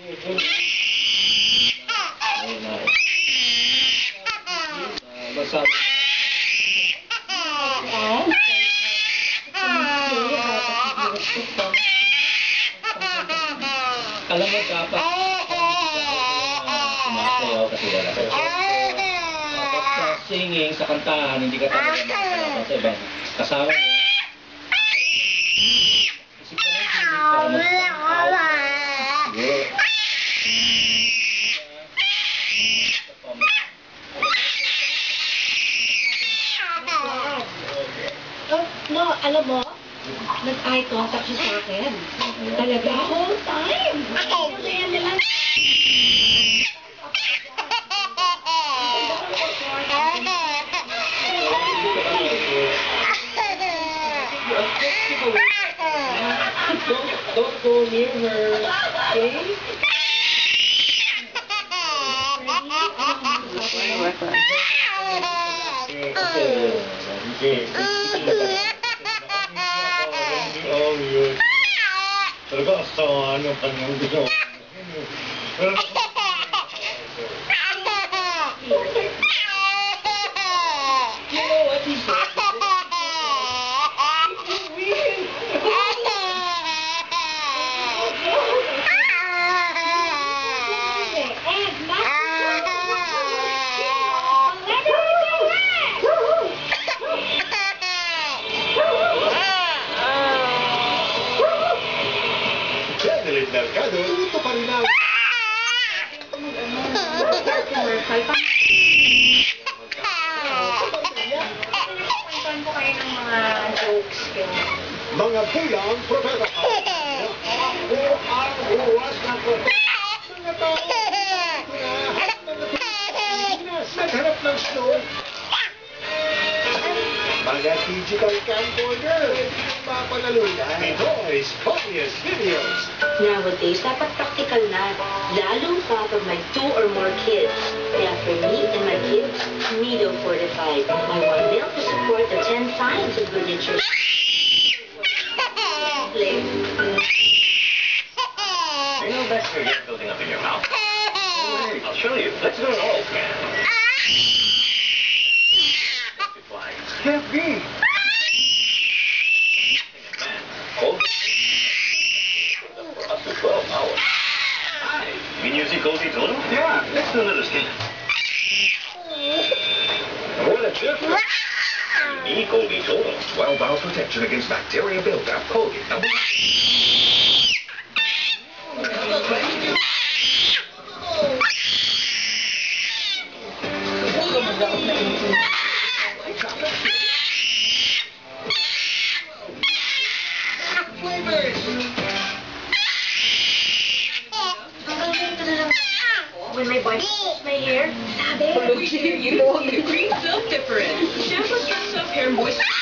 Basta alam mo dapat sumasayaw kasi wala kayo. Dapat sa singing, sa kantahan, hindi ka talaga makakalaban sa ibang kasama mo. Isip ka ng singing para mas siguro. No, alam mo, nag-eye contact siya sa akin. Talaga, whole time. Kaya nila. Don't go near her, okay? Talaga asawaan yung kanyang gusto. You know what he said? Mercado, ito pa rin ang... Kwentuhan ko kayo ng mga jokes. Mga pulang propeta. Ako ang uwas ng propeta. Mga tao. Naghanap ng snow. Mga digital camcorder. Papanalunan. Ito is copious videos. Nowadays, dapat practical na, lalo pa pag may 2 or more kids. Kaya for me and my kids, Nido Fortified. My 1 meal to support the 10 signs of good nutrition. You know bacteria building up in your mouth? I'll show you. Let's go to all, man. Can't be. Cold? For up to 12 hours. Hi. You mean using Cozy Total? Yeah. Let's do another scan. What a difference. Me Colby Total. 12-hour protection against bacteria buildup. Colgate number 1. When my boyfriend my hair, sabi, You know, the green so different. Shampoo strips up hair moisture.